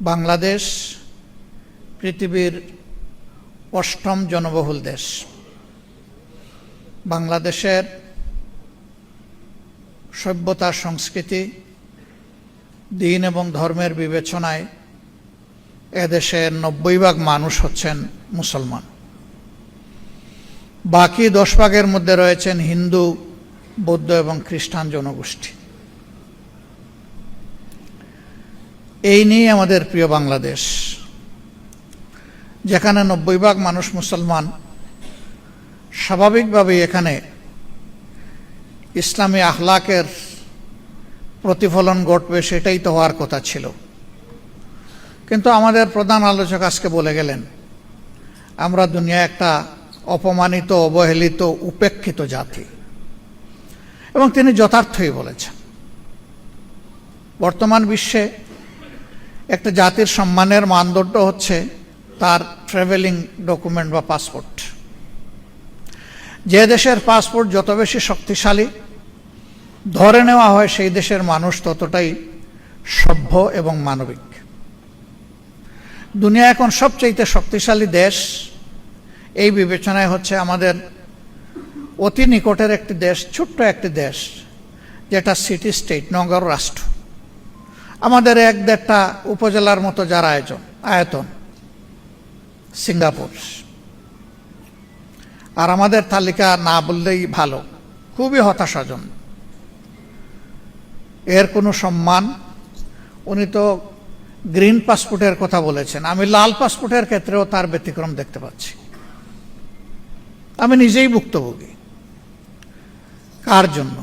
বাংলাদেশ পৃথিবীর ৮ম জনবহুল দেশ। বাংলাদেশের সভ্যতা, সংস্কৃতি, দিন এবং ধর্মের বিবেচনায় এদেশের ৯০% মানুষ হচ্ছেন মুসলমান। বাকি ১০% মধ্যে রয়েছেন হিন্দু, বৌদ্ধ এবং খ্রিস্টান জনগোষ্ঠী। এই নিয়ে আমাদের প্রিয় বাংলাদেশ, যেখানে ৯০% মানুষ মুসলমান, স্বাভাবিকভাবেই এখানে ইসলামী আখলাকের প্রতিফলন ঘটবে, সেটাই তো হওয়ার কথা ছিল। কিন্তু আমাদের প্রধান আলোচক আজকে বলে গেলেন আমরা দুনিয়ায় একটা অপমানিত, অবহেলিত, উপেক্ষিত জাতি, এবং তিনি যথার্থই বলেছেন। বর্তমান বিশ্বে একটা জাতির সম্মানের মানদণ্ড হচ্ছে তার ট্রাভেলিং ডকুমেন্ট বা পাসপোর্ট। যে দেশের পাসপোর্ট যত বেশি শক্তিশালী ধরে নেওয়া হয়, সেই দেশের মানুষ ততটাই সভ্য এবং মানবিক। দুনিয়া এখন সবচেয়ে শক্তিশালী দেশ এই বিবেচনায় হচ্ছে আমাদের অতি নিকটের একটি দেশ, ছোট্ট একটি দেশ, যেটা সিটি স্টেট, নগর রাষ্ট্র। আমাদের ১-১.৫টা উপজেলার মতো যার আয়তন সিঙ্গাপুর। আর আমাদের তালিকা না বললেই ভালো, খুবই হতাশাজনক। এর কোনো সম্মান, উনি তো গ্রিন পাসপোর্টের কথা বলেছেন, আমি লাল পাসপোর্টের ক্ষেত্রেও তার ব্যতিক্রম দেখতে পাচ্ছি। আমি নিজেই ভুক্তভোগী। কার জন্য?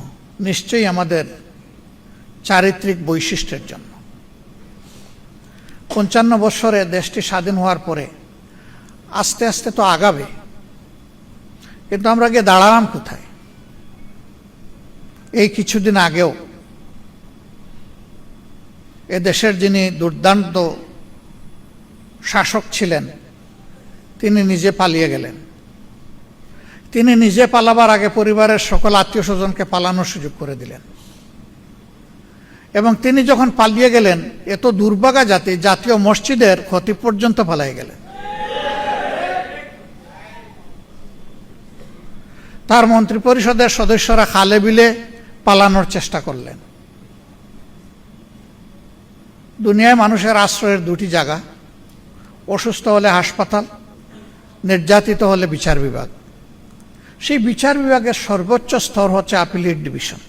নিশ্চয়ই আমাদের চারিত্রিক বৈশিষ্ট্যের জন্য। ৫৫ বছরে দেশটি স্বাধীন হওয়ার পরে আস্তে আস্তে তো আগাবে, কিন্তু আমরা গিয়ে দাঁড়ালাম কোথায়? এই কিছুদিন আগেও এ দেশের যিনি দুর্দান্ত শাসক ছিলেন, তিনি নিজে পালিয়ে গেলেন। তিনি নিজে পালাবার আগে পরিবারের সকল আত্মীয় স্বজনকে পালানোর সুযোগ করে দিলেন। এবং তিনি যখন পালিয়ে গেলেন, এত দুর্ভাগা জাতি, জাতীয় মসজিদের খতিব পর্যন্ত পালিয়ে গেলেন। তার মন্ত্রিপরিষদের সদস্যরা খালে বিলে পালানোর চেষ্টা করলেন। দুনিয়ায় মানুষের আশ্রয়ের দুটি জায়গা, অসুস্থ হলে হাসপাতাল, নির্যাতিত হলে বিচার বিভাগ। সেই বিচার বিভাগের সর্বোচ্চ স্তর হচ্ছে আপিলেট ডিভিশন।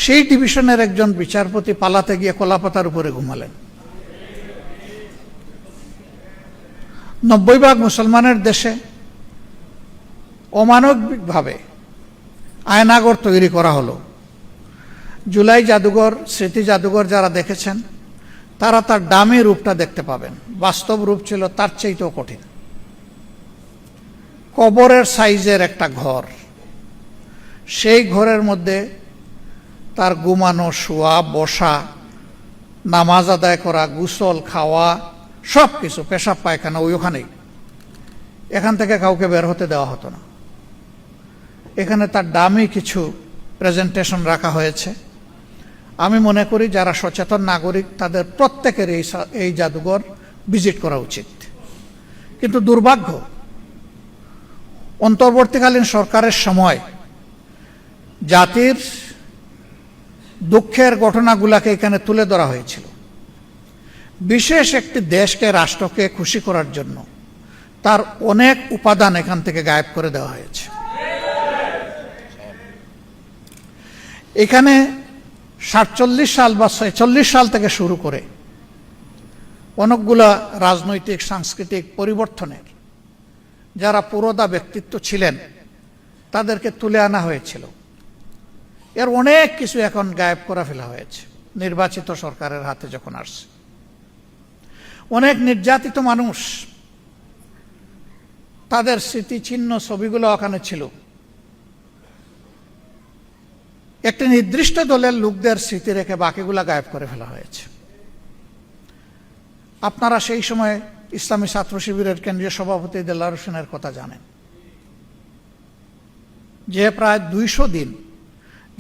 সেই ডিভিশনের একজন বিচারপতি পালাতে গিয়ে কলাপাতার উপরে ঘুমালেন। ৯০% মুসলমানের দেশে অমানবিকভাবে আয়নাগর তৈরি করা হলো। জুলাই জাদুঘর, স্মৃতি জাদুঘর যারা দেখেছেন তারা তার দামি রূপটা দেখতে পাবেন। বাস্তব রূপ ছিল তার চাইতেও কঠিন। কবরের সাইজের একটা ঘর, সেই ঘরের মধ্যে তার ঘুমানো, শোয়া, বসা, নামাজ আদায় করা, গোসল, খাওয়া, সব কিছু, পেশাব পায়খানা ওইখানেই। এখান থেকে কাউকে বের হতে দেওয়া হতো না। এখানে তার দামি কিছু প্রেজেন্টেশন রাখা হয়েছে। আমি মনে করি যারা সচেতন নাগরিক তাদের প্রত্যেকের এই জাদুঘর ভিজিট করা উচিত। কিন্তু দুর্ভাগ্য, অন্তর্বর্তীকালীন সরকারের সময় জাতির দুঃখের ঘটনাগুলাকে এখানে তুলে ধরা হয়েছিল। বিশেষ একটি দেশকে, রাষ্ট্রকে খুশি করার জন্য তার অনেক উপাদান এখান থেকে গায়েব করে দেওয়া হয়েছে। এখানে ৪৭ সাল বা ৪৬ সাল থেকে শুরু করে অনেকগুলা রাজনৈতিক, সাংস্কৃতিক পরিবর্তনের যারা পুরোদা ব্যক্তিত্ব ছিলেন তাদেরকে তুলে আনা হয়েছিল। এর অনেক কিছু এখন গায়েব করে ফেলা হয়েছে নির্বাচিত সরকারের হাতে যখন আসছে। অনেক নির্যাতিত মানুষ, তাদের স্মৃতিচিহ্ন ছবিগুলো ওখানে ছিল। একটি নির্দিষ্ট দলের লোকদের স্মৃতি রেখে বাকিগুলা গায়েব করে ফেলা হয়েছে। আপনারা সেই সময় ইসলামী ছাত্র শিবিরের কেন্দ্রীয় সভাপতি দেলার হোসেনের কথা জানেন, যে প্রায় ২০০ দিন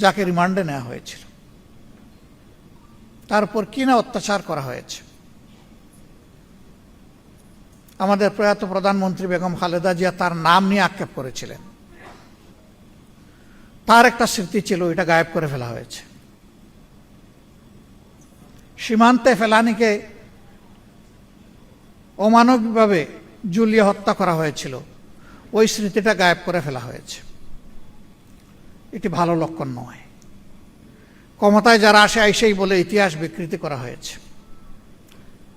যাকে রিমান্ডে নেওয়া হয়েছিল, তার উপর কি না অত্যাচার করা হয়েছে। আমাদের প্রয়াত প্রধানমন্ত্রী বেগম খালেদা জিয়া তার নাম নিয়ে আক্ষেপ করেছিলেন। তার একটা স্মৃতি ছিল, এটা গায়েব করে ফেলা হয়েছে। সীমান্তে ফেলানিকে অমানবিকভাবে ঝুলিয়ে হত্যা করা হয়েছিল, ওই স্মৃতিটা গায়েব করে ফেলা হয়েছে। এটি ভালো লক্ষণ নয়। ক্ষমতায় যারা আসে আইসেই বলে ইতিহাস বিকৃতি করা হয়েছে,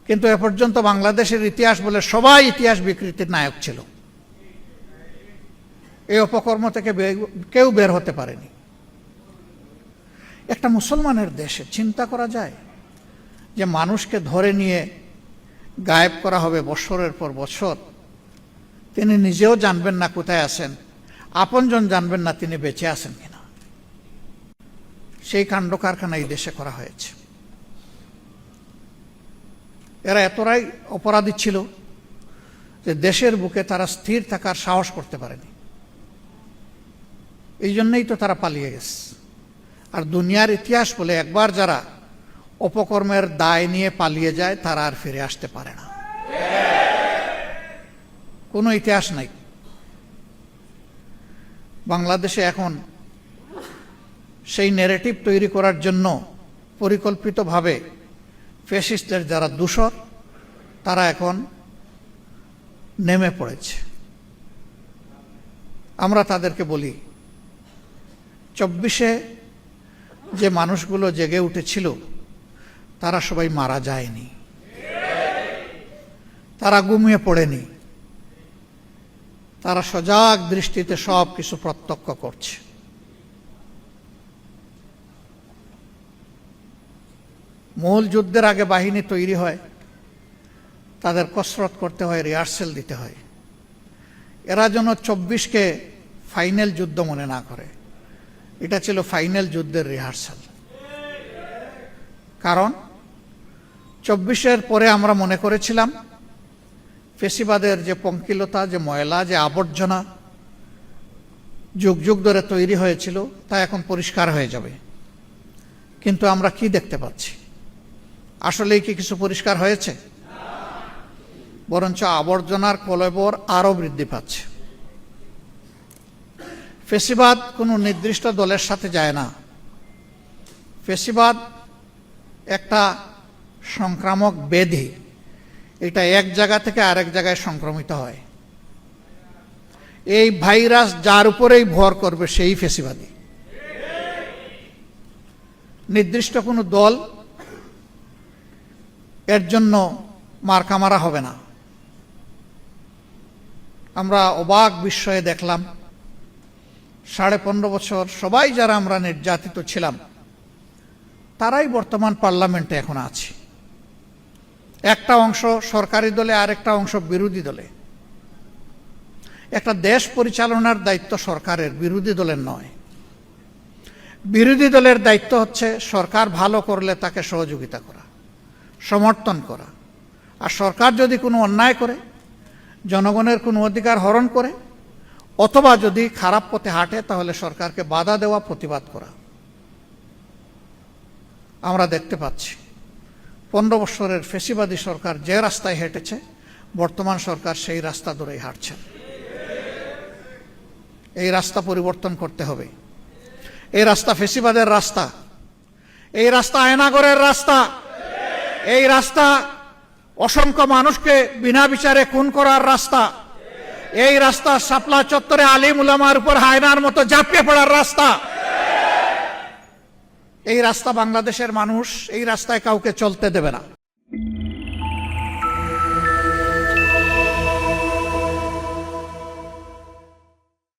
কিন্তু এ পর্যন্ত বাংলাদেশের ইতিহাস বলে সবাই ইতিহাস বিকৃতির নায়ক ছিল। এই অপকর্ম থেকে কেউ বের হতে পারেনি। একটা মুসলমানের দেশে চিন্তা করা যায় যে মানুষকে ধরে নিয়ে গায়েব করা হবে বছরের পর বছর, তিনি নিজেও জানবেন না কোথায় আছেন, আপনজন জানবেন না তিনি বেঁচে আছেন কিনা। সেই কাণ্ড কারখানা এই দেশে করা হয়েছে। এরা এতটাই অপরাধী ছিল যে দেশের বুকে তারা স্থির থাকার সাহস করতে পারেনি। এই জন্যই তো তারা পালিয়ে গেছে। আর দুনিয়ার ইতিহাস বলে একবার যারা অপকর্মের দায় নিয়ে পালিয়ে যায় তারা আর ফিরে আসতে পারে না। কোনো ইতিহাস নাই। বাংলাদেশে এখন সেই ন্যারেটিভ তৈরি করার জন্য পরিকল্পিতভাবে ফ্যাসিস্টদের যারা দূষর তারা এখন নেমে পড়েছে। আমরা তাদেরকে বলি, 24-এ যে মানুষগুলো জেগে উঠেছিল তারা সবাই মারা যায়নি, তারা ঘুমিয়ে পড়েনি, তারা সজাগ দৃষ্টিতে সব কিছু প্রত্যক্ষ করছে। মূল যুদ্ধের আগে বাহিনী তৈরি হয়, তাদের কসরত করতে হয়, রিহার্সেল দিতে হয়। এরা যেন 24-কে ফাইনাল যুদ্ধ মনে না করে, এটা ছিল ফাইনাল যুদ্ধের রিহার্সাল। কারণ 24-এর পরে আমরা মনে করেছিলাম ফেসিবাদের যে পঙ্কিলতা, যে ময়লা, যে আবর্জনা যুগ যুগ ধরে তৈরি হয়েছিল তা এখন পরিষ্কার হয়ে যাবে। কিন্তু আমরা কি দেখতে পাচ্ছি? আসলেই কি কিছু পরিষ্কার হয়েছে? বরঞ্চ আবর্জনার কলেবর আরো বৃদ্ধি পাচ্ছে। ফেসিবাদ কোনো নির্দিষ্ট দলের সাথে যায় না। ফেসিবাদ একটা সংক্রামক ব্যাধি, এটা এক জায়গা থেকে আরেক জায়গায় সংক্রমিত হয়। এই ভাইরাস যার উপরেই ভর করবে সেই ফেসিবাদী। নির্দিষ্ট কোনো দল এর জন্য মার্কা মারা হবে না। আমরা অবাক বিস্ময়ে দেখলাম 15.5 বছর সবাই যারা আমরা নির্যাতিত ছিলাম তারাই বর্তমান পার্লামেন্টে এখন আছে। একটা অংশ সরকারি দলে, আরেকটা অংশ বিরোধী দলে। একটা দেশ পরিচালনার দায়িত্ব সরকারের, বিরোধী দলের নয়। বিরোধী দলের দায়িত্ব হচ্ছে সরকার ভালো করলে তাকে সহযোগিতা করা, সমর্থন করা। আর সরকার যদি কোনো অন্যায় করে, জনগণের কোনো অধিকার হরণ করে, অথবা যদি খারাপ পথে হাঁটে, তাহলে সরকারকে বাধা দেওয়া, প্রতিবাদ করা। আমরা দেখতে পাচ্ছি 15 বছরের ফেসিবাদী সরকার যে রাস্তায় হেঁটেছে, বর্তমান সরকার সেই রাস্তা ধরেই হাঁটছে। এই রাস্তা পরিবর্তন করতে হবে। এই রাস্তা ফেসিবাদের রাস্তা, এই রাস্তা আয়নাগরের রাস্তা, এই রাস্তা অসংখ্য মানুষকে বিনা বিচারে খুন করার রাস্তা, এই রাস্তা শাপলা চত্বরে আলিম উলামার উপর হায়নার মতো ঝাঁপিয়ে পড়ার রাস্তা। এই রাস্তা বাংলাদেশের মানুষ এই রাস্তায় কাউকে চলতে দেবে না।